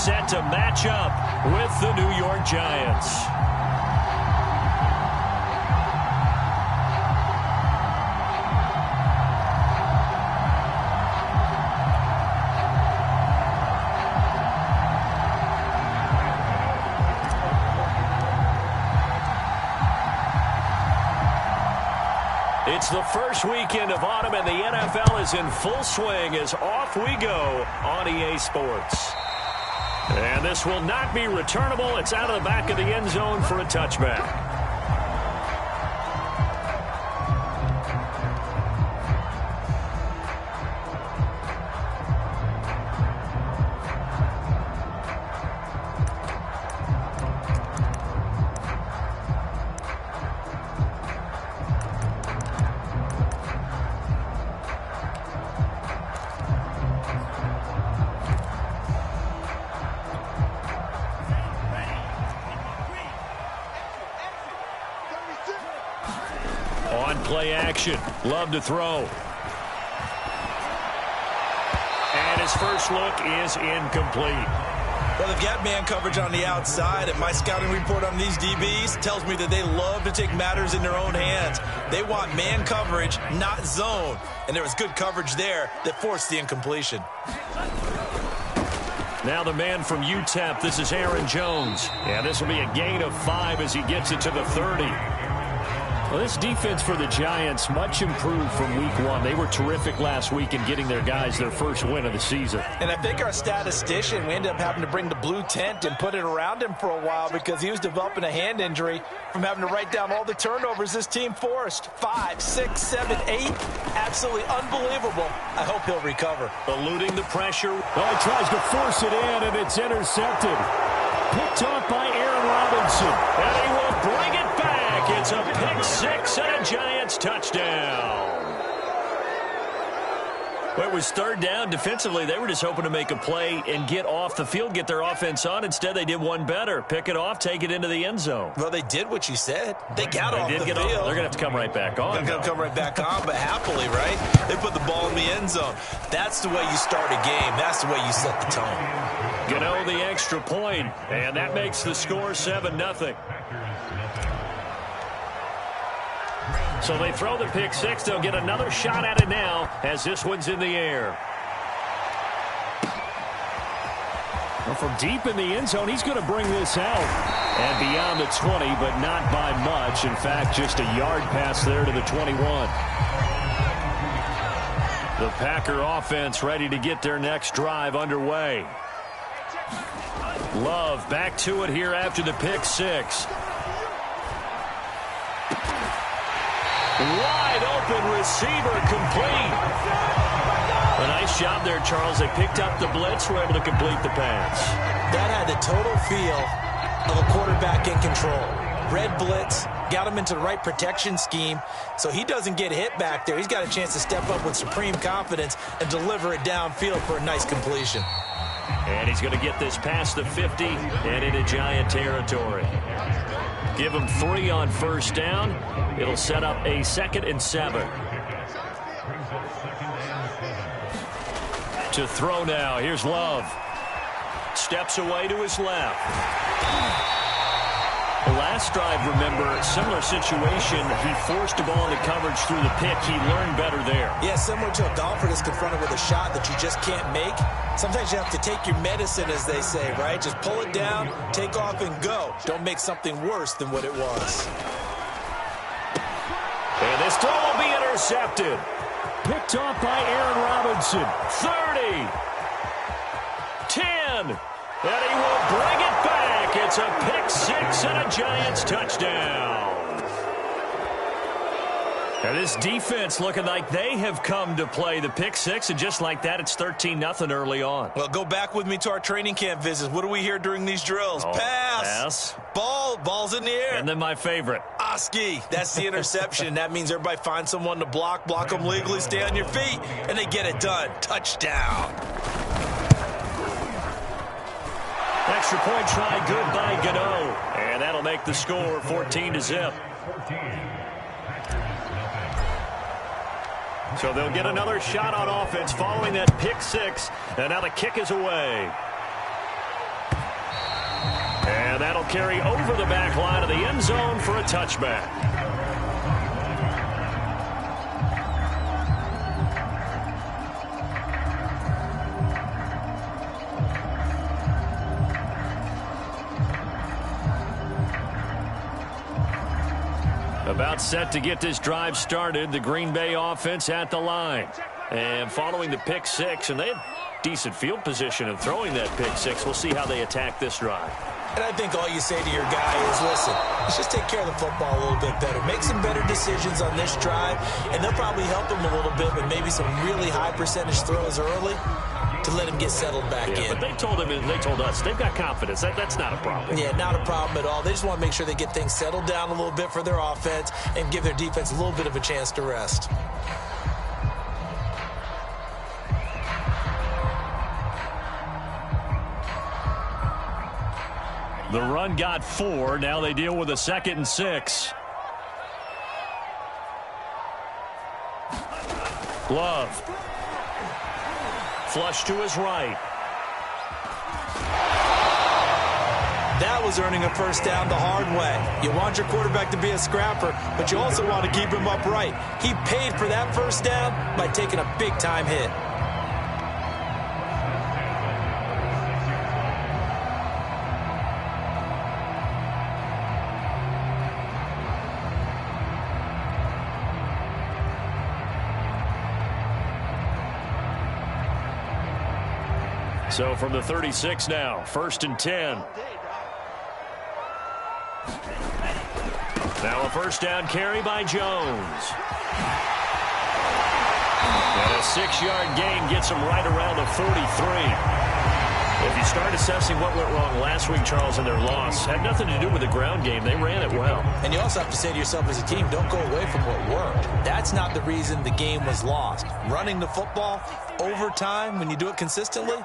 set to match up with the New York Giants. It's the first weekend of autumn, and the NFL is in full swing as off we go on EA Sports. And this will not be returnable. It's out of the back of the end zone for a touchback. Play action. Love to throw. And his first look is incomplete. Well, they've got man coverage on the outside, and my scouting report on these DBs tells me that they love to take matters in their own hands. They want man coverage, not zone. And there was good coverage there that forced the incompletion. Now the man from UTEP, this is Aaron Jones. Yeah, this will be a gain of 5 as he gets it to the 30. Well, this defense for the Giants, much improved from week 1. They were terrific last week in getting their guys their first win of the season. And I think our statistician, we ended up having to bring the blue tent and put it around him for a while because he was developing a hand injury from having to write down all the turnovers this team forced. 5, 6, 7, 8. Absolutely unbelievable. I hope he'll recover. Eluding the pressure. Oh, he tries to force it in, and it's intercepted. Picked off by Aaron Robinson. And he will bring it back. It's a pick 6 and a Giants touchdown. Well, it was third down. Defensively, they were just hoping to make a play and get off the field, get their offense on. Instead, they did one better. Pick it off, take it into the end zone. Well, they did what you said. They got off the field. They're going to have to come right back on. They're going to come right back on, but happily, right? They put the ball in the end zone. That's the way you start a game. That's the way you set the tone. Gano the extra point, and that makes the score 7-0. So they throw the pick 6. They'll get another shot at it now as this one's in the air. Well, from deep in the end zone, he's going to bring this out. And beyond the 20, but not by much. In fact, just a yard pass there to the 21. The Packer offense ready to get their next drive underway. Love back to it here after the pick 6. Wide open receiver complete. A nice job there, Charles. They picked up the blitz, were able to complete the pass. That had the total feel of a quarterback in control. Red blitz, got him into the right protection scheme, so he doesn't get hit back there. He's got a chance to step up with supreme confidence and deliver it downfield for a nice completion. And he's going to get this past the 50 and into Giant territory. Give him 3 on first down. It'll set up a 2nd and 7. To throw now. Here's Love. Steps away to his left. The last drive, remember, similar situation. He forced the ball into coverage through the pick. He learned better there. Yeah, similar to a golfer that's confronted with a shot that you just can't make. Sometimes you have to take your medicine, as they say, right? Just pull it down, take off, and go. Don't make something worse than what it was. And this throw will be intercepted. Picked off by Aaron Robinson. 30. 10. And he will bring it back. It's a pick 6 and a Giants touchdown. Now this defense looking like they have come to play the pick 6, and just like that, it's 13-0 early on. Well, go back with me to our training camp visits. What do we hear during these drills? Pass. Ball's in the air. And then my favorite. Oski. That's the interception. That means everybody finds someone to block them legally, stay on your feet, and they get it done. Touchdown. Extra point try good by Gano. And that'll make the score 14-0. So they'll get another shot on offense following that pick 6. And now the kick is away. carry over the back line of the end zone for a touchback. About set to get this drive started, the Green Bay offense at the line. And following the pick six, and they had decent field position of throwing that pick six. We'll see how they attack this drive. And I think all you say to your guy is, listen, let's just take care of the football a little bit better. Make some better decisions on this drive, and they'll probably help him a little bit with maybe some really high percentage throws early to let him get settled back in. But they told him, and they told us, they've got confidence. That's not a problem. Yeah, not a problem at all. They just want to make sure they get things settled down a little bit for their offense and give their defense a little bit of a chance to rest. The run got 4. Now they deal with a 2nd and 6. Love. Flush to his right. That was earning a first down the hard way. You want your quarterback to be a scrapper, but you also want to keep him upright. He paid for that first down by taking a big-time hit. So from the 36 now, 1st and 10. Now a first down carry by Jones. And a 6-yard gain gets him right around the 43. If you start assessing what went wrong last week, Charles, in their loss, had nothing to do with the ground game. They ran it well. And you also have to say to yourself as a team, don't go away from what worked. That's not the reason the game was lost. Running the football over time, when you do it consistently,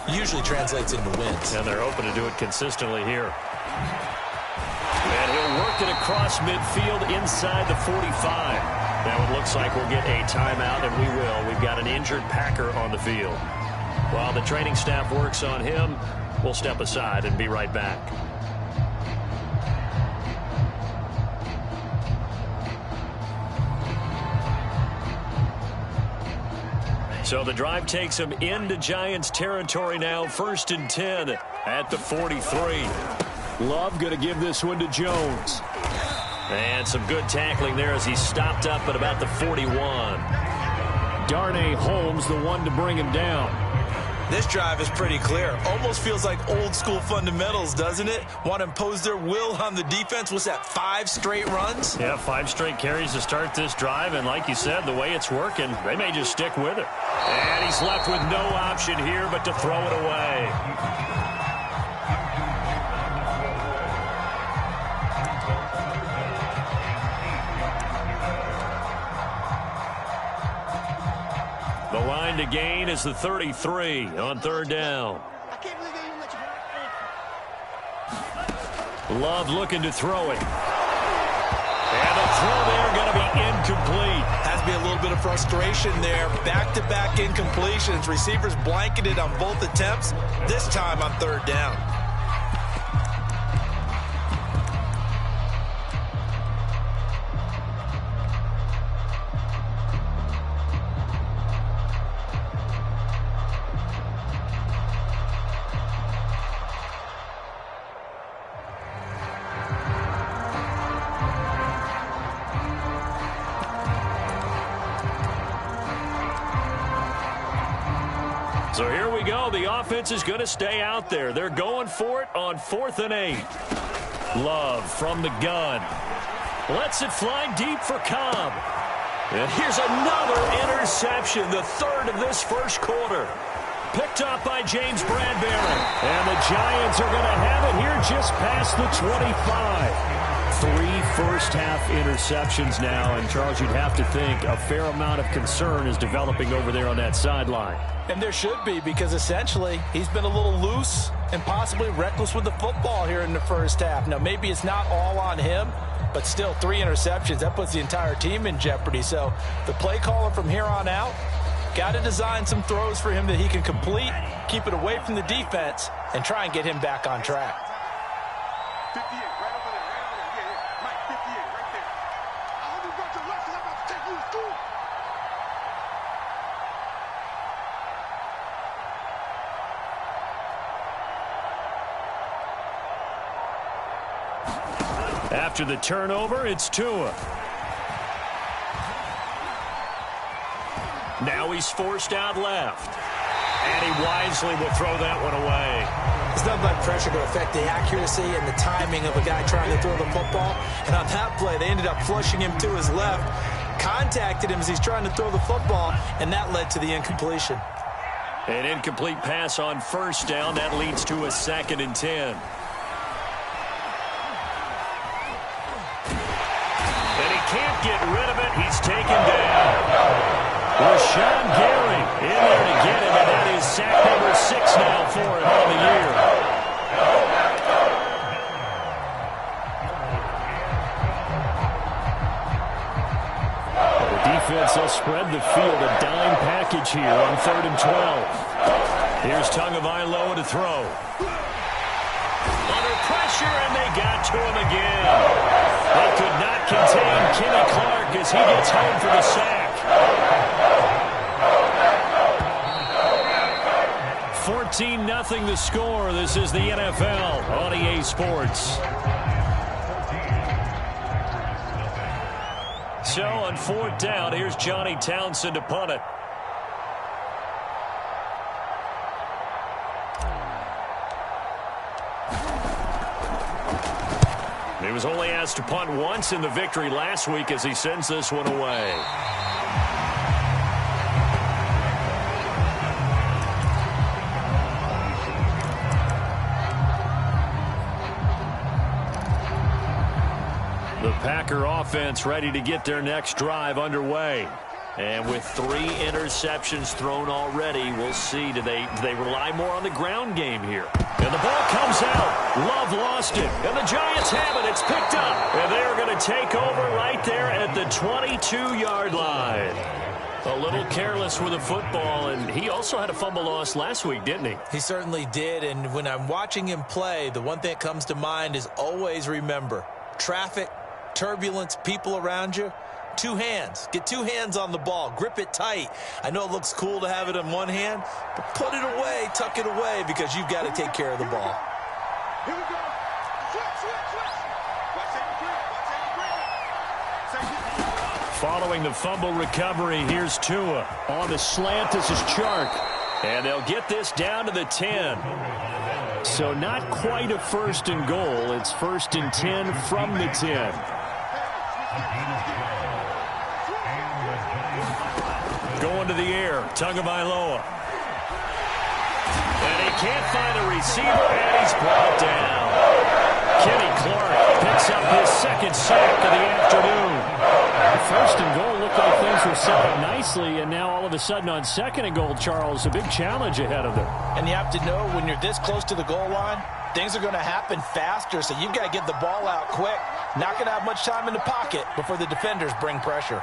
usually translates into wins. And they're hoping to do it consistently here. And he'll work it across midfield inside the 45. Now it looks like we'll get a timeout, and we will. We've got an injured Packer on the field. While the training staff works on him, we'll step aside and be right back. So the drive takes him into Giants territory now, 1st and 10 at the 43. Love going to give this one to Jones. And some good tackling there as he stopped up at about the 41. Darnay Holmes the one to bring him down. This drive is pretty clear. Almost feels like old school fundamentals, doesn't it? Want to impose their will on the defense. What's that, 5 straight runs? Yeah, 5 straight carries to start this drive. And like you said, the way it's working, they may just stick with it. And he's left with no option here but to throw it away. The line to gain is the 33 on 3rd down. Love looking to throw it. And the throw there going to be incomplete. Has to be a little bit of frustration there. Back-to-back incompletions. Receivers blanketed on both attempts, this time on 3rd down. So here we go. The offense is going to stay out there. They're going for it on 4th and 8. Love from the gun. Lets it fly deep for Cobb. And here's another interception, the 3rd of this first quarter. Picked up by James Bradbury. And the Giants are going to have it here just past the 25. 3 first-half interceptions now. And, Charles, you'd have to think a fair amount of concern is developing over there on that sideline. And there should be, because essentially he's been a little loose and possibly reckless with the football here in the first half. Now, maybe it's not all on him, but still 3 interceptions. That puts the entire team in jeopardy. So the play caller from here on out got to design some throws for him that he can complete, keep it away from the defense, and try and get him back on track. right over there, right over there. Yeah, yeah. Mike, 58, right there. I hope you brought your lunch because I'm about to take you to school. After the turnover, it's Tua. Now he's forced out left. And he wisely will throw that one away. It's not like pressure to affect the accuracy and the timing of a guy trying to throw the football. And on that play, they ended up flushing him to his left, contacted him as he's trying to throw the football, and that led to the incompletion. An incomplete pass on first down. That leads to a 2nd and 10. And he can't get rid of it. He's taken down. Rashawn Gary in there to get him, and that is sack number 6 now for him on the year. The defense will spread the field, a dime package here on 3rd and 12. Here's Tagovailoa to throw. Under pressure, and they got to him again. They could not contain Kenny Clark as he gets home for the sack. 14-0 the score. This is the NFL on EA Sports. So on 4th down, here's Johnny Townsend to punt it. He was only asked to punt once in the victory last week as he sends this one away. The Packer offense ready to get their next drive underway. And with 3 interceptions thrown already, we'll see. Do they rely more on the ground game here? And the ball comes out. Love lost it. And the Giants have it. It's picked up. And they're going to take over right there at the 22-yard line. A little careless with the football, and he also had a fumble loss last week, didn't he? He certainly did, and when I'm watching him play, the one thing that comes to mind is always remember, traffic, turbulence, people around you, 2 hands. Get 2 hands on the ball. Grip it tight. I know it looks cool to have it in one hand, but put it away, tuck it away, because you've got to take care of the ball. Here we go. Switch. Watch that green. Following the fumble recovery, here's Tua. On the slant, this is Chark. And they'll get this down to the 10. So not quite a 1st and goal. It's 1st and 10 from the 10. Going to the air, Tagovailoa. And he can't find a receiver, and he's brought down. Kenny Clark picks up his 2nd sack of the afternoon. 1st and goal looked like things were set up nicely, and now all of a sudden on 2nd and goal, Charles, a big challenge ahead of them. And you have to know when you're this close to the goal line, things are going to happen faster, so you've got to get the ball out quick. Not going to have much time in the pocket before the defenders bring pressure.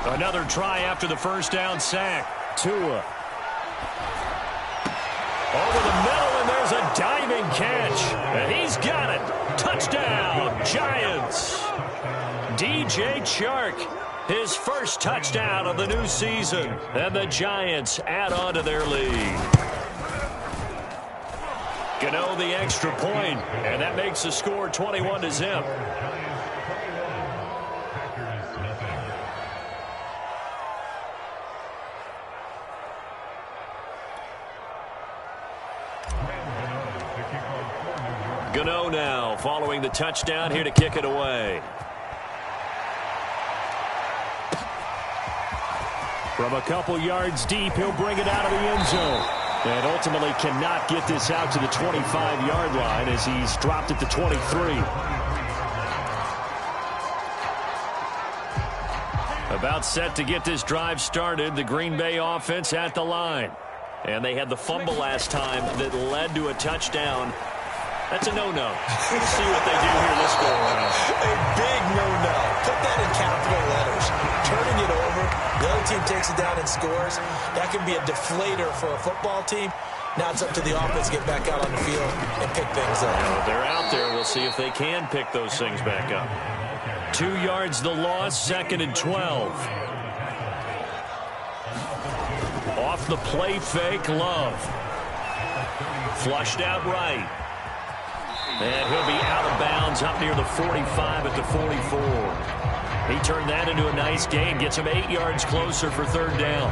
Another try after the 1st down sack. Tua. Over the middle, and there's a diving catch. And he's got it. Touchdown, Giants. DJ Chark, his 1st touchdown of the new season. And the Giants add on to their lead. Gano the extra point, and that makes the score 21-0. Gano now following the touchdown here to kick it away. From a couple yards deep, he'll bring it out of the end zone. And ultimately cannot get this out to the 25-yard line as he's dropped at the 23. About set to get this drive started, the Green Bay offense at the line. And they had the fumble last time that led to a touchdown. That's a no-no. We'll see what they do here this go around. A big no-no. Put that in capital letters. Turning it over, the other team takes it down and scores. That can be a deflator for a football team. Now it's up to the offense to get back out on the field and pick things up. Well, they're out there. We'll see if they can pick those things back up. 2 yards the loss, 2nd and 12. Off the play fake, Love. Flushed out right. And he'll be out of bounds up near the 45 at the 44. He turned that into a nice gain. Gets him 8 yards closer for 3rd down.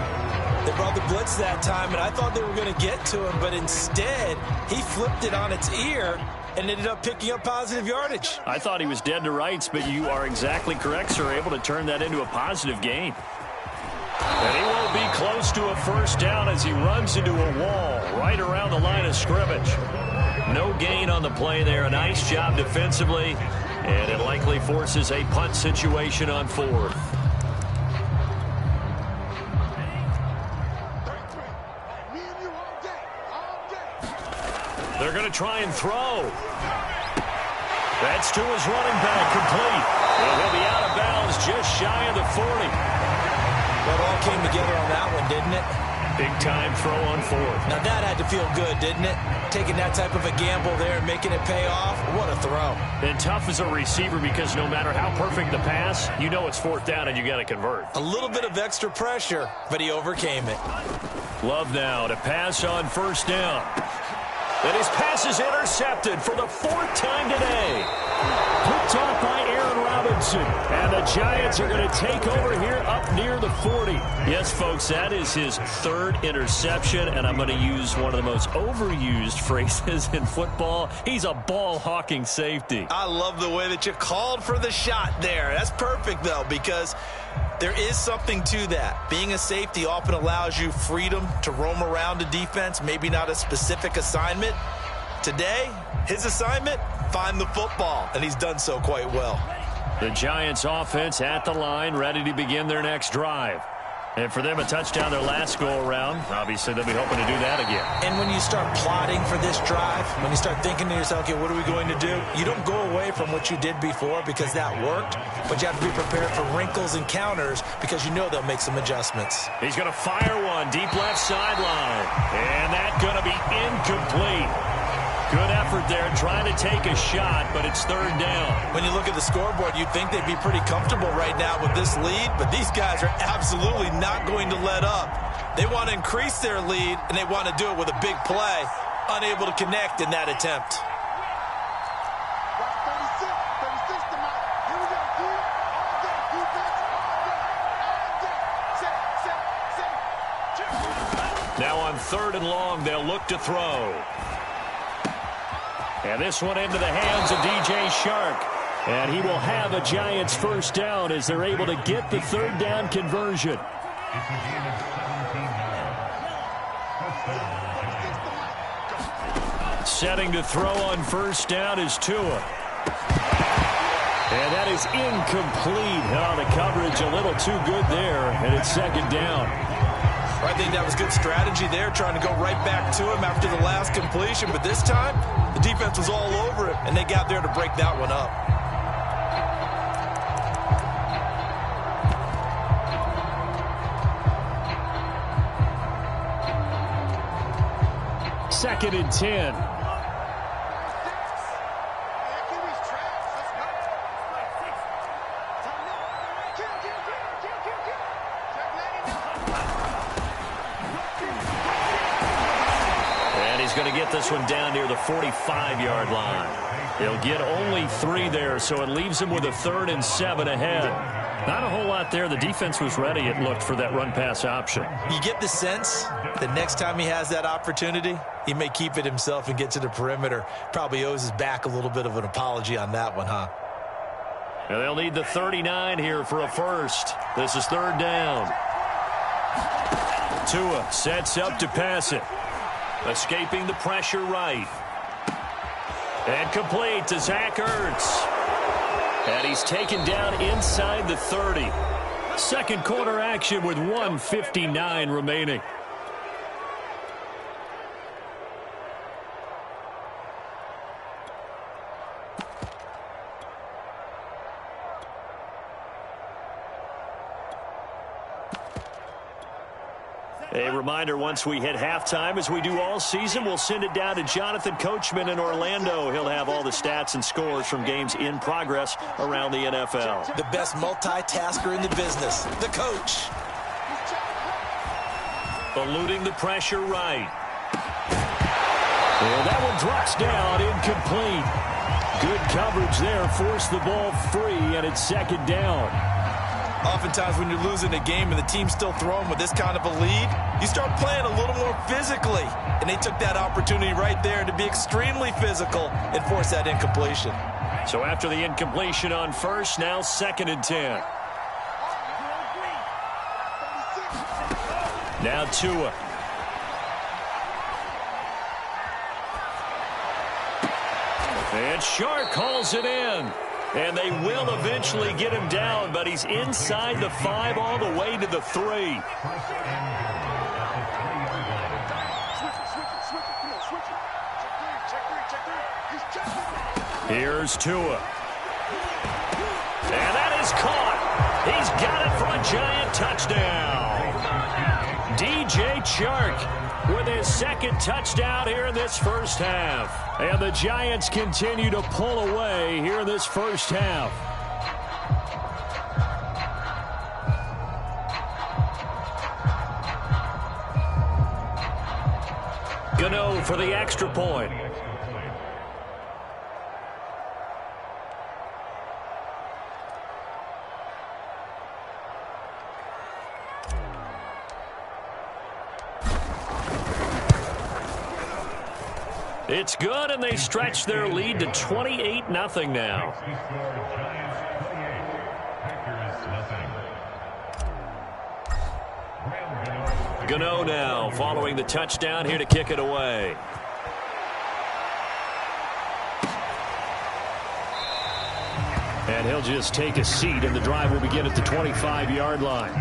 They brought the blitz that time, and I thought they were going to get to him, but instead, he flipped it on its ear and ended up picking up positive yardage. I thought he was dead to rights, but you are exactly correct, sir. Able to turn that into a positive gain. And he won't be close to a 1st down as he runs into a wall right around the line of scrimmage. No gain on the play there. A nice job defensively, and it likely forces a punt situation on 4th. They're going to try and throw. That's to his running back, complete. And he'll be out of bounds just shy of the 40. Well, it all came together on that one, didn't it? Big time throw on 4th. Now that had to feel good, didn't it? Taking that type of a gamble there and making it pay off. What a throw. And tough as a receiver because no matter how perfect the pass, you know it's 4th down and you got to convert. A little bit of extra pressure, but he overcame it. Love now to pass on 1st down. And his pass is intercepted for the 4th time today. Picked off by Aaron Robinson. And the Giants are going to take over here up near the 40. Yes, folks, that is his 3rd interception. And I'm going to use one of the most overused phrases in football. He's a ball-hawking safety. I love the way that you called for the shot there. That's perfect, though, because there is something to that. Being a safety often allows you freedom to roam around a defense, maybe not a specific assignment. Today, his assignment, find the football, and he's done so quite well. The Giants offense at the line, ready to begin their next drive. And for them, a touchdown their last go-around. Obviously, they'll be hoping to do that again. And when you start plotting for this drive, when you start thinking to yourself, okay, what are we going to do? You don't go away from what you did before because that worked, but you have to be prepared for wrinkles and counters because you know they'll make some adjustments. He's going to fire one deep left sideline. And that's going to be incomplete. Good effort there trying to take a shot, but it's 3rd down. When you look at the scoreboard, you'd think they'd be pretty comfortable right now with this lead, but these guys are absolutely not going to let up. They want to increase their lead, and they want to do it with a big play. Unable to connect in that attempt. Now on 3rd and long, they'll look to throw. And this one into the hands of DJ Shark. And he will have a Giants 1st down as they're able to get the 3rd down conversion. Setting to throw on 1st down is Tua. And that is incomplete. Oh, the coverage a little too good there, and it's 2nd down. I think that was good strategy there, trying to go right back to him after the last completion. But this time, the defense was all over it, and they got there to break that one up. Second and 10. Going to get this one down near the 45-yard line. He'll get only 3 there, so it leaves him with a 3rd and 7 ahead. Not a whole lot there. The defense was ready, it looked, for that run-pass option. You get the sense that next time he has that opportunity, he may keep it himself and get to the perimeter. Probably owes his back a little bit of an apology on that one, huh? And they'll need the 39 here for a 1st. This is 3rd down. Tua sets up to pass it. Escaping the pressure right. And complete to Zach Ertz. And he's taken down inside the 30. Second quarter action with 1:59 remaining. A reminder, once we hit halftime, as we do all season, we'll send it down to Jonathan Coachman in Orlando. He'll have all the stats and scores from games in progress around the NFL. The best multitasker in the business, the coach. Eluding the pressure right. And that one drops down, incomplete. Good coverage there, forced the ball free, and it's second down. Oftentimes when you're losing a game and the team's still throwing with this kind of a lead, you start playing a little more physically. And they took that opportunity right there to be extremely physical and force that incompletion. So after the incompletion on first, now 2nd and 10. Now Tua. And Shark calls it in. And they will eventually get him down, but he's inside the 5 all the way to the 3. Here's Tua. And that is caught. He's got it for a Giant touchdown. DJ Chark with his 2nd touchdown here in this first half. And the Giants continue to pull away here in this first half. Gano for the extra point. It's good, and they stretch their lead to 28-0 now. Gano now following the touchdown here to kick it away. And he'll just take a seat, and the drive will begin at the 25-yard line.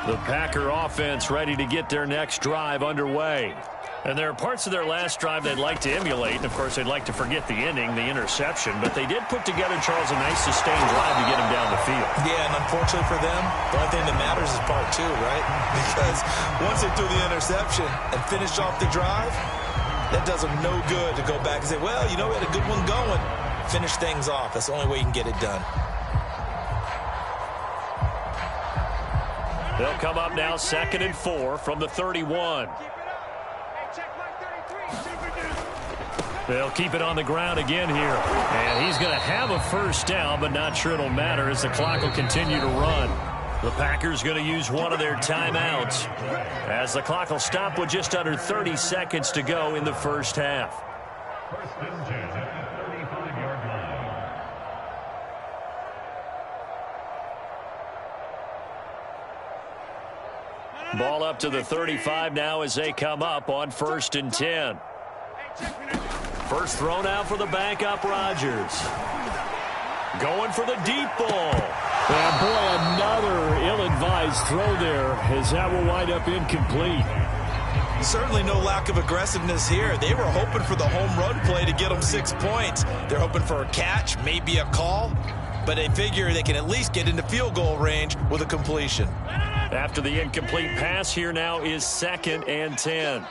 The Packer offense ready to get their next drive underway. And there are parts of their last drive they'd like to emulate. And, of course, they'd like to forget the ending, the interception. But they did put together, Charles, a nice sustained drive to get him down the field. Yeah, and unfortunately for them, the only thing that matters is part 2, right? Because once they threw the interception and finished off the drive, that does them no good to go back and say, well, you know, we had a good one going. Finish things off. That's the only way you can get it done. They'll come up now 2nd and 4 from the 31. They'll keep it on the ground again here. And he's going to have a first down, but not sure it'll matter as the clock will continue to run. The Packers going to use one of their timeouts as the clock will stop with just under 30 seconds to go in the first half. Ball up to the 35 now as they come up on 1st and 10. First thrown out for the backup Rodgers. Going for the deep ball. And boy, another ill-advised throw there as that will wind up incomplete. Certainly no lack of aggressiveness here. They were hoping for the home run play to get them 6 points. They're hoping for a catch, maybe a call, but they figure they can at least get into field goal range with a completion. After the incomplete pass, here now is 2nd and 10.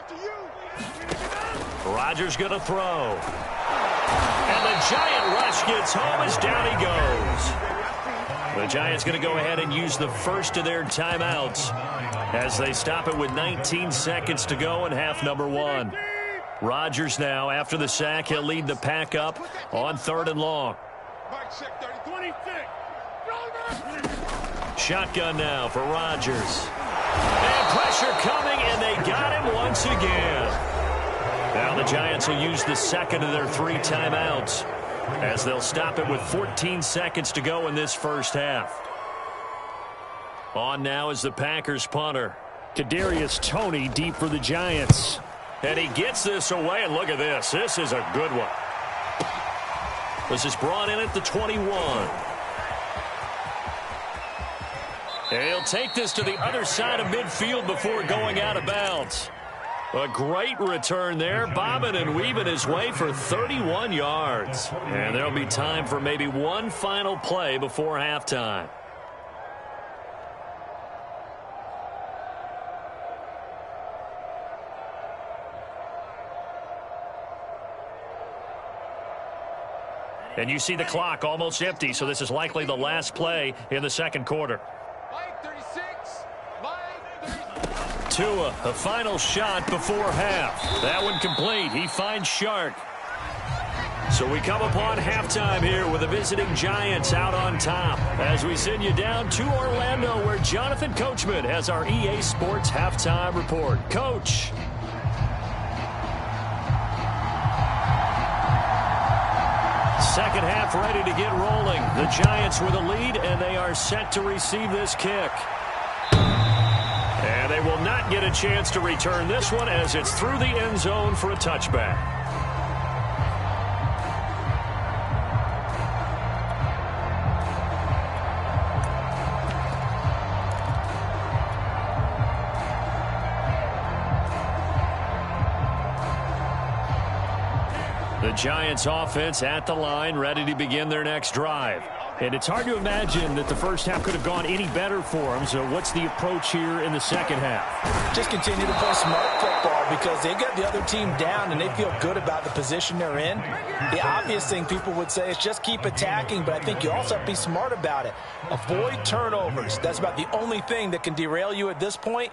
Rodgers going to throw. And the Giant rush gets home as down he goes. The Giants going to go ahead and use the first of their timeouts as they stop it with 19 seconds to go in half number 1. Rodgers now, after the sack, he'll lead the pack up on 3rd and long. Shotgun now for Rodgers. And pressure coming, and they got him once again. Now the Giants will use the 2nd of their 3 timeouts as they'll stop it with 14 seconds to go in this first half. On now is the Packers punter. Kadarius Toney deep for the Giants. And he gets this away, and look at this. This is a good one. This is brought in at the 21. And he'll take this to the other side of midfield before going out of bounds. A great return there, bobbing and weaving his way for 31 yards. And there'll be time for maybe one final play before halftime. And you see the clock almost empty, so this is likely the last play in the second quarter. Mike 36. Mike 36. Tua, the final shot before half. That one complete. He finds Shark. So we come upon halftime here with the visiting Giants out on top as we send you down to Orlando where Jonathan Coachman has our EA Sports halftime report. Coach. Second half ready to get rolling. The Giants with a lead, and they are set to receive this kick. And they will not get a chance to return this one as it's through the end zone for a touchback. The Giants offense at the line, ready to begin their next drive. And it's hard to imagine that the first half could have gone any better for them. So what's the approach here in the second half? Just continue to play smart football because they got the other team down and they feel good about the position they're in. The obvious thing people would say is just keep attacking, but I think you also have to be smart about it. Avoid turnovers. That's about the only thing that can derail you at this point.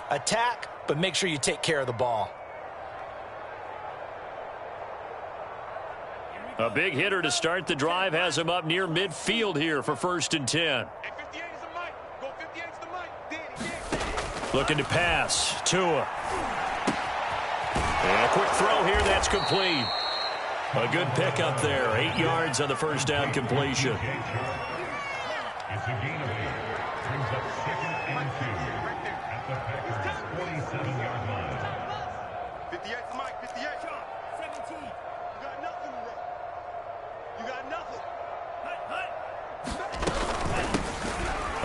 Attack, but make sure you take care of the ball. A big hitter to start the drive has him up near midfield here for 1st and 10. Looking to pass. Tua. And a quick throw here. That's complete. A good pickup there. 8 yards on the first down completion. It's a gain of 8. Brings up 2nd and 2 at the Packers' 47-yard line. 58 to Mike. 58. 17. You got nothing, bro. You got nothing.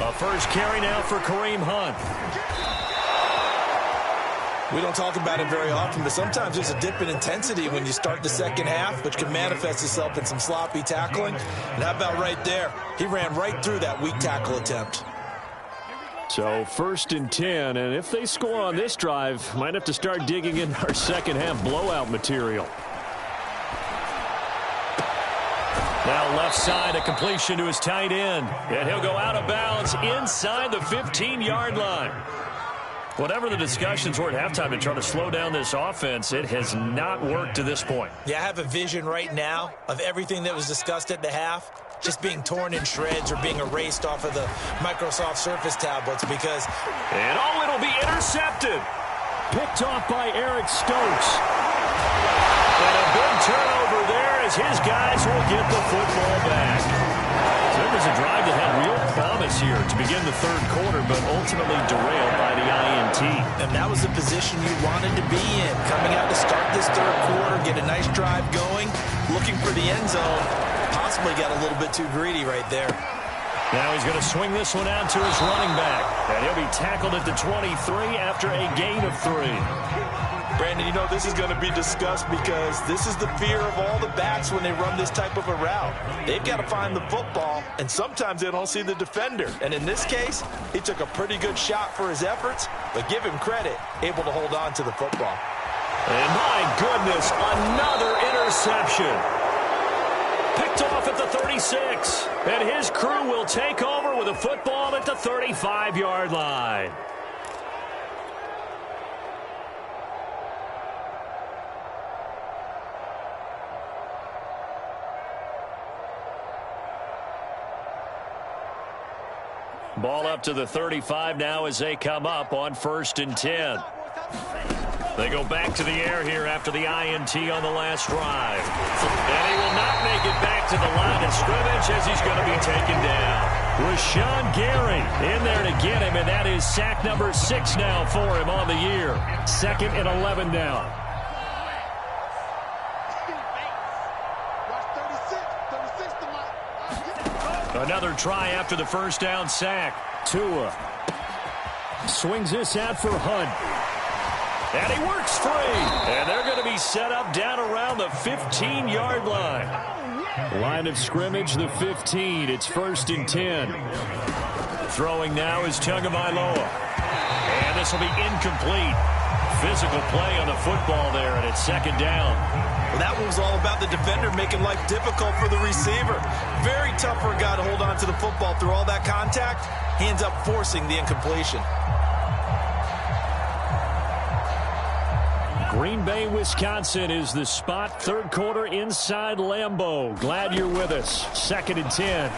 A first carry now for Kareem Hunt. We don't talk about it very often, but sometimes there's a dip in intensity when you start the second half, which can manifest itself in some sloppy tackling. And how about right there? He ran right through that weak tackle attempt. So 1st and 10, and if they score on this drive, might have to start digging in our second half blowout material. Now left side, a completion to his tight end. And he'll go out of bounds inside the 15-yard line. Whatever the discussions were at halftime to try to slow down this offense, it has not worked to this point. Yeah, I have a vision right now of everything that was discussed at the half just being torn in shreds or being erased off of the Microsoft Surface tablets because... And it'll be intercepted. Picked off by Eric Stokes. And a big turnover there as his guys will get the football back. So it was a drive that had real promise here to begin the third quarter, but ultimately derailed by the INT. And that was the position you wanted to be in. Coming out to start this third quarter, get a nice drive going, looking for the end zone. Possibly got a little bit too greedy right there. Now he's going to swing this one out to his running back. And he'll be tackled at the 23 after a gain of 3. Brandon, you know this is going to be discussed because this is the fear of all the backs when they run this type of a route. They've got to find the football, and sometimes they don't see the defender. And in this case, he took a pretty good shot for his efforts, but give him credit, able to hold on to the football. And my goodness, another interception. Picked off at the 36, and his crew will take over with a football at the 35-yard line. Ball up to the 35 now as they come up on 1st and 10. They go back to the air here after the INT on the last drive. And he will not make it back to the line of scrimmage as he's going to be taken down. Rashawn Gary in there to get him, and that is sack number 6 now for him on the year. 2nd and 11 now. Another try after the first down sack. Tua swings this out for Hunt. And he works free. And they're going to be set up down around the 15-yard line. Line of scrimmage, the 15. It's 1st and 10. Throwing now is Tagovailoa. And the this will be incomplete. Physical play on the football there, and it's second down. Well, that one was all about the defender making life difficult for the receiver. Very tough for a guy to hold on to the football through all that contact. He ends up forcing the incompletion. Green Bay, Wisconsin is the spot. Third quarter inside Lambeau. Glad you're with us. 2nd and 10.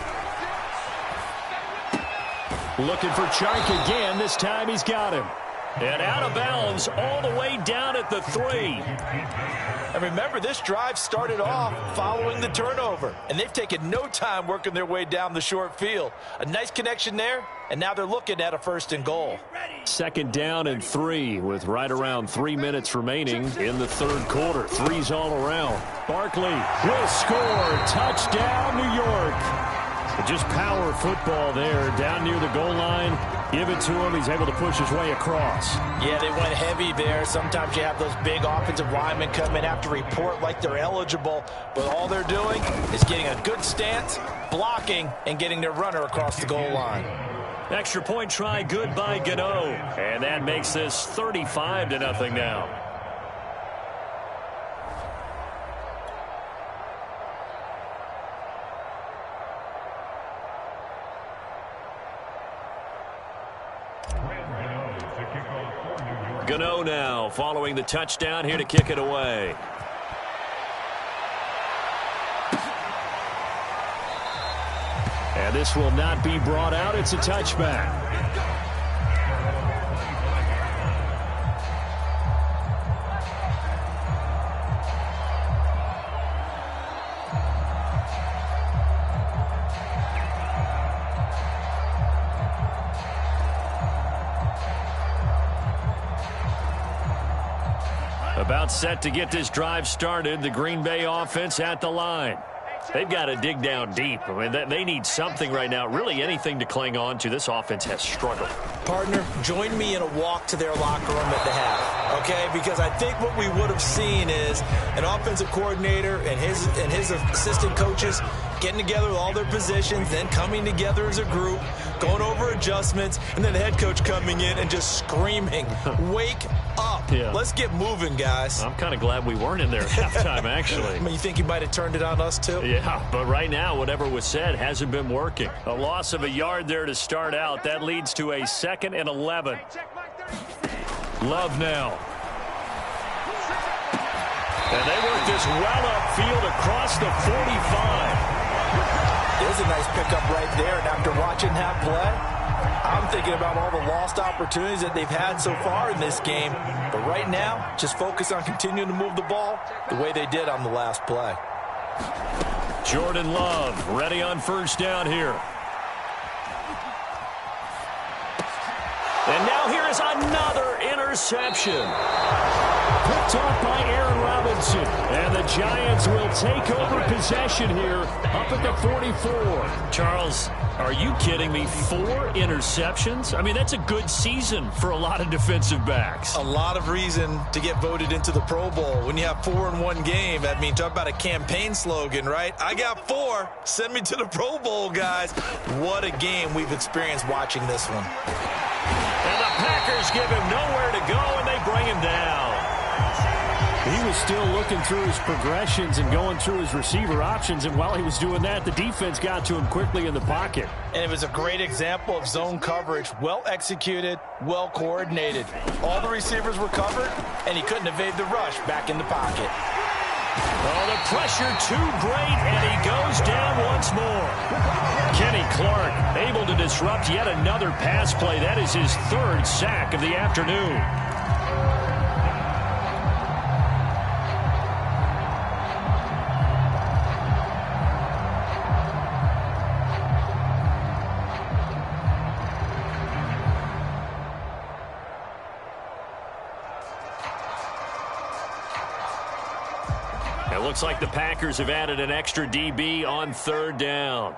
Looking for Chark again. This time he's got him. And out of bounds all the way down at the 3. And remember, this drive started off following the turnover. And they've taken no time working their way down the short field. A nice connection there, and now they're looking at a 1st and goal. 2nd down and 3 with right around 3 minutes remaining in the third quarter. 3's all around. Barkley will score. Touchdown, New York. Just power football there down near the goal line. Give it to him. He's able to push his way across. Yeah, they went heavy there. Sometimes you have those big offensive linemen come in after report like they're eligible, but all they're doing is getting a good stance, blocking, and getting their runner across the goal line. Extra point try good by Gano. And that makes this 35-0 now. Gano now following the touchdown here to kick it away. And this will not be brought out. It's a touchback. About set to get this drive started. The Green Bay offense at the line. They've got to dig down deep. I mean, they need something right now, really anything to cling on to. This offense has struggled. Partner, join me in a walk to their locker room at the half, okay? Because I think what we would have seen is an offensive coordinator and his assistant coaches getting together with all their positions, then coming together as a group, going over adjustments, and then the head coach coming in and just screaming, wake up. Yeah. Let's get moving, guys. I'm kind of glad we weren't in there at halftime, actually. I mean, you think he might have turned it on us, too? Yeah, but right now, whatever was said hasn't been working. A loss of a yard there to start out. That leads to a 2nd and 11. Love now. And they work this well upfield across the 45. There's a nice pickup right there, and after watching that play, I'm thinking about all the lost opportunities that they've had so far in this game. But right now, just focus on continuing to move the ball the way they did on the last play. Jordan Love ready on 1st down here. And now here is another interception. Picked off by Aaron Robinson. And the Giants will take over possession here up at the 44. Charles, are you kidding me? 4 interceptions? I mean, that's a good season for a lot of defensive backs. A lot of reason to get voted into the Pro Bowl. When you have 4 in one game, I mean, talk about a campaign slogan, right? I got 4. Send me to the Pro Bowl, guys. What a game we've experienced watching this one. And the Packers give him nowhere to go, and they bring him down. He was still looking through his progressions and going through his receiver options, and while he was doing that, the defense got to him quickly in the pocket. And it was a great example of zone coverage. Well executed, well coordinated. All the receivers were covered, and he couldn't evade the rush back in the pocket. Oh, the pressure too great, and he goes down once more. Kenny Clark able to disrupt yet another pass play. That is his 3rd sack of the afternoon. It looks like the Packers have added an extra DB on 3rd down.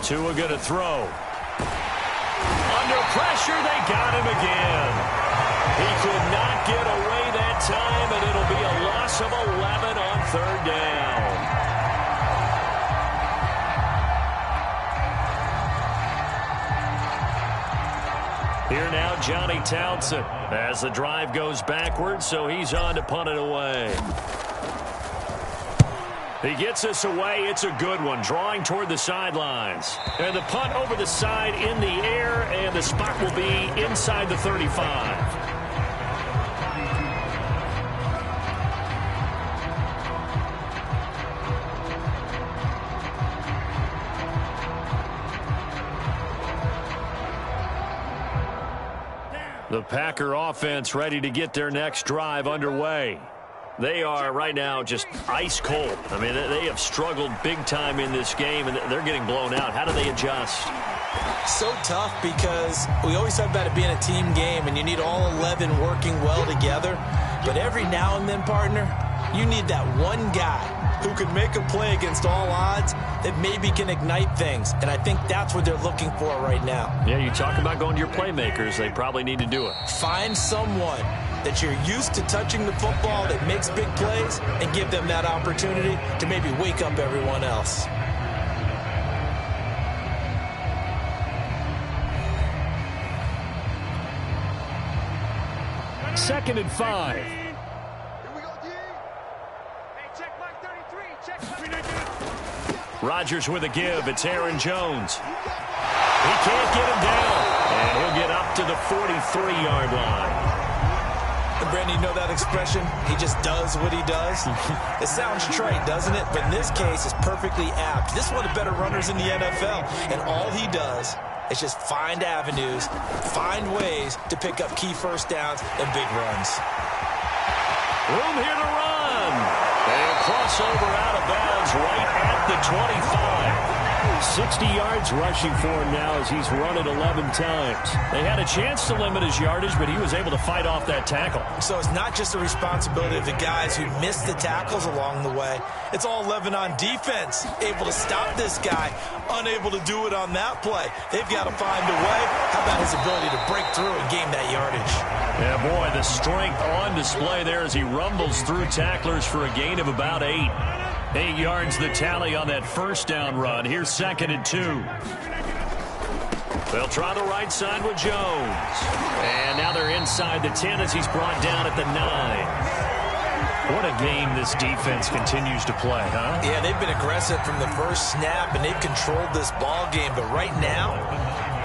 Tua going to throw. Under pressure, they got him again. He could not get away that time, and it'll be a loss of 11 on 3rd down. Here now, Johnny Townsend, as the drive goes backwards, so he's on to punt it away. He gets us away. It's a good one, drawing toward the sidelines. And the punt over the side in the air, and the spot will be inside the 35. The Packer offense ready to get their next drive underway. They are right now just ice cold. I mean, they have struggled big time in this game, and they're getting blown out. How do they adjust? So tough because we always talk about it being a team game, and you need all 11 working well together. But every now and then, partner, you need that one guy who can make a play against all odds that maybe can ignite things. And I think that's what they're looking for right now. Yeah, you talk about going to your playmakers. They probably need to do it. Find someone that you're used to touching the football that makes big plays and give them that opportunity to maybe wake up everyone else. Second and 5. Rodgers with a give. It's Aaron Jones. He can't get him down. And he'll get up to the 43-yard line. And Brandon, you know that expression? He just does what he does. It sounds trite, doesn't it? But in this case, it's perfectly apt. This is one of the better runners in the NFL. And all he does is just find avenues, find ways to pick up key first downs and big runs. Room here to run. And crossover out of bounds right at the 25. 60 yards rushing for him now as he's run it 11 times. They had a chance to limit his yardage, but he was able to fight off that tackle. So it's not just the responsibility of the guys who missed the tackles along the way. It's all 11 on defense, able to stop this guy, unable to do it on that play. They've got to find a way. How about his ability to break through and gain that yardage? Yeah, boy, the strength on display there as he rumbles through tacklers for a gain of about 8. 8 yards the tally on that first down run. Here's 2nd and 2. They'll try the right side with Jones. And now they're inside the 10 as he's brought down at the 9. What a game this defense continues to play, huh? Yeah, they've been aggressive from the first snap, and they've controlled this ball game. But right now,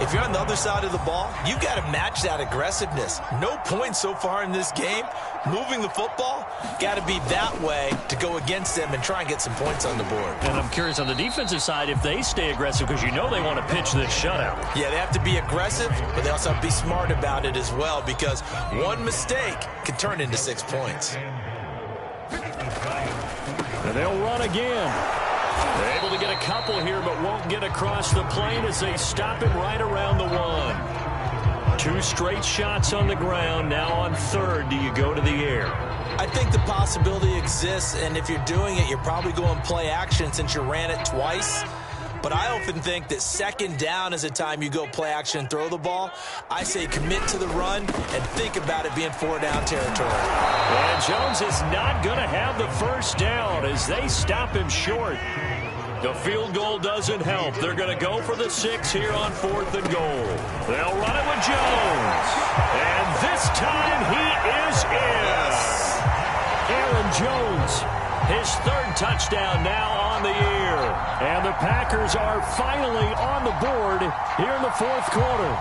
if you're on the other side of the ball, you've got to match that aggressiveness. No points so far in this game. Moving the football, got to be that way to go against them and try and get some points on the board. And I'm curious on the defensive side if they stay aggressive, because you know they want to pitch this shutout. Yeah, they have to be aggressive, but they also have to be smart about it as well, because one mistake can turn into 6 points. And they'll run again. They're able to get a couple here, but won't get across the plane as they stop it right around the 1. 2 straight shots on the ground. Now on 3rd, do you go to the air? I think the possibility exists, and if you're doing it, you're probably going play action since you ran it twice. But I often think that 2nd down is a time you go play action and throw the ball. I say commit to the run and think about it being 4-down territory. And Jones is not going to have the first down as they stop him short. The field goal doesn't help. They're going to go for the 6 here on 4th and goal. They'll run it with Jones. And this time he is in. Aaron Jones, his 3rd touchdown now on the year. And the Packers are finally on the board here in the 4th quarter.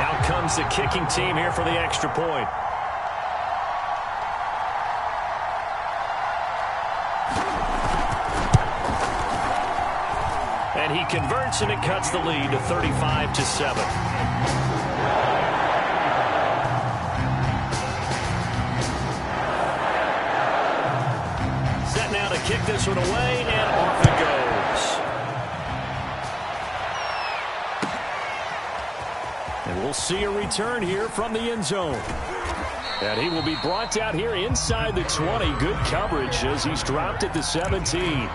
Out comes the kicking team here for the extra point. And he converts, and it cuts the lead to 35-7. Set now to kick this one away, and off it goes. And we'll see a return here from the end zone. And he will be brought down here inside the 20. Good coverage as he's dropped at the 17.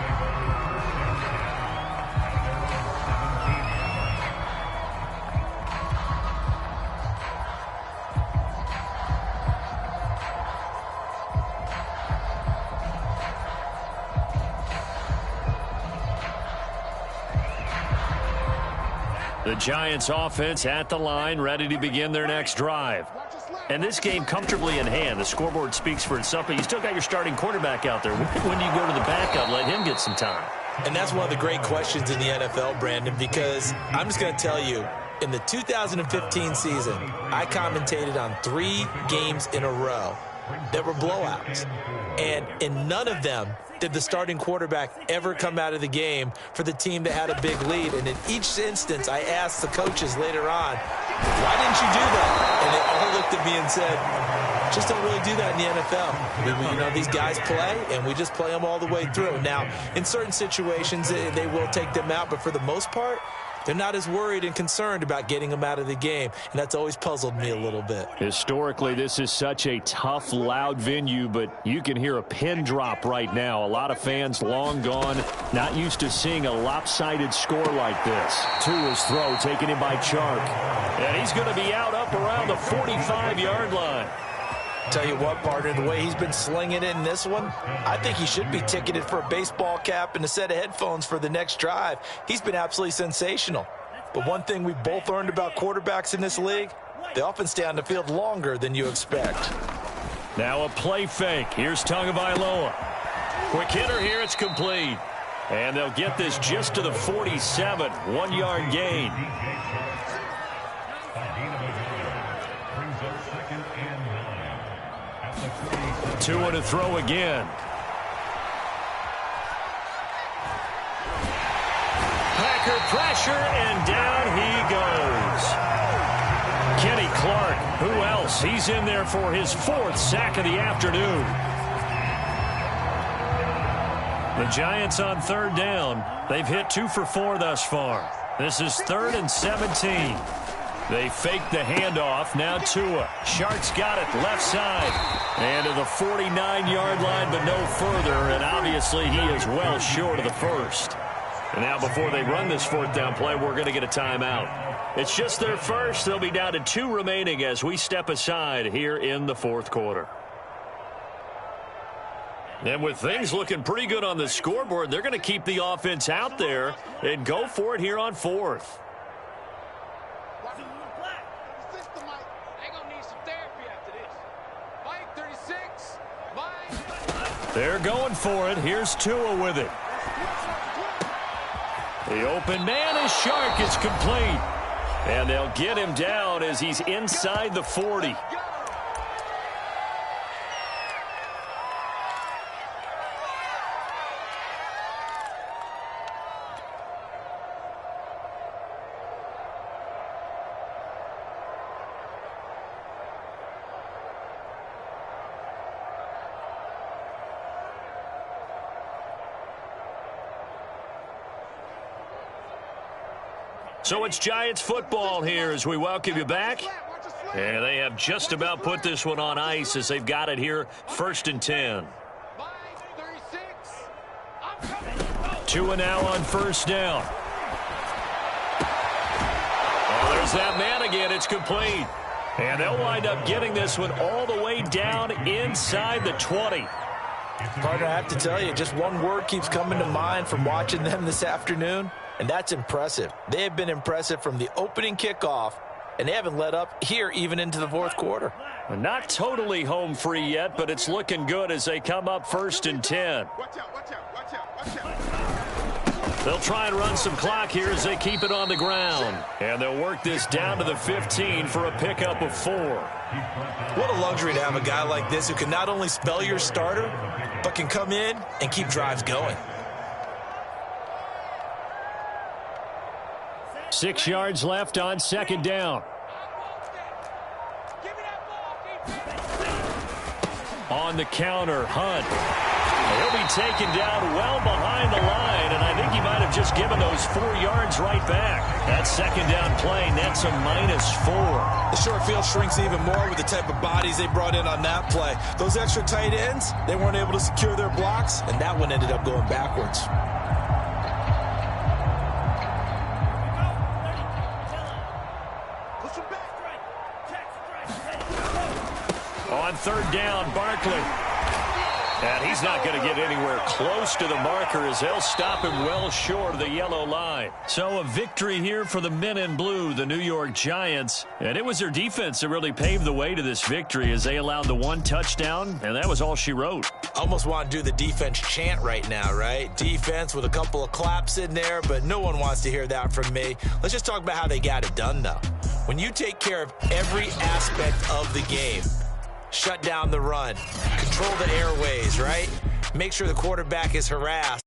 The Giants offense at the line, ready to begin their next drive. And this game comfortably in hand. The scoreboard speaks for itself, but you still got your starting quarterback out there. When do you go to the backup, let him get some time? And that's one of the great questions in the NFL, Brandon, because I'm just going to tell you, in the 2015 season, I commentated on 3 games in a row that were blowouts. And in none of them did the starting quarterback ever come out of the game for the team that had a big lead. And in each instance, I asked the coaches later on, why didn't you do that? And they all looked at me and said, just don't really do that in the NFL. You know, these guys play, and we just play them all the way through. Now, in certain situations, they will take them out, but for the most part, they're not as worried and concerned about getting them out of the game, and that's always puzzled me a little bit. Historically, this is such a tough, loud venue, but you can hear a pin drop right now. A lot of fans long gone, not used to seeing a lopsided score like this. Tua's throw taken in by Chark, and he's going to be out up around the 45-yard line. Tell you what, partner, the way he's been slinging it in this one, I think he should be ticketed for a baseball cap and a set of headphones for the next drive. He's been absolutely sensational. But one thing we've both learned about quarterbacks in this league, they often stay on the field longer than you expect. Now a play fake. Here's Tagovailoa. Quick hitter here, it's complete. And they'll get this just to the 47, 1-yard gain. Tua to throw again. Packer pressure, and down he goes. Kenny Clark, who else? He's in there for his 4th sack of the afternoon. The Giants on 3rd down. They've hit 2 for 4 thus far. This is 3rd and 17. They fake the handoff. Now Tua. Shark's got it left side. And to the 49-yard line, but no further. And obviously he is well short of the first. And now before they run this 4th down play, we're going to get a timeout. It's just their first. They'll be down to 2 remaining as we step aside here in the 4th quarter. And with things looking pretty good on the scoreboard, they're going to keep the offense out there and go for it here on 4th. They're going for it. Here's Tua with it. The open man is Shark. It's complete. And they'll get him down as he's inside the 40. So it's Giants football here as we welcome you back. And they have just about put this one on ice as they've got it here, 1st and 10. Tua now on 1st down. Oh, there's that man again. It's complete. And they'll wind up getting this one all the way down inside the 20. Partner, I have to tell you, just one word keeps coming to mind from watching them this afternoon, and that's impressive. They have been impressive from the opening kickoff, and they haven't let up here even into the 4th quarter. Not totally home free yet, but it's looking good as they come up 1st and 10. They'll try and run some clock here as they keep it on the ground. And they'll work this down to the 15 for a pickup of 4. What a luxury to have a guy like this who can not only spell your starter, but can come in and keep drives going. 6 yards left on 2nd down. On the counter, Hunt. He'll be taken down well behind the line, and I think he might have just given those 4 yards right back. That 2nd down play nets a -4. The short field shrinks even more with the type of bodies they brought in on that play. Those extra tight ends, they weren't able to secure their blocks, and that one ended up going backwards. On 3rd down, Barkley. And he's not going to get anywhere close to the marker as they'll stop him well short of the yellow line. So a victory here for the men in blue, the New York Giants. And it was their defense that really paved the way to this victory as they allowed the one touchdown, and that was all she wrote. Almost want to do the defense chant right now, right? Defense with a couple of claps in there, but no one wants to hear that from me. Let's just talk about how they got it done, though. When you take care of every aspect of the game, shut down the run, control the airways, right? Make sure the quarterback is harassed.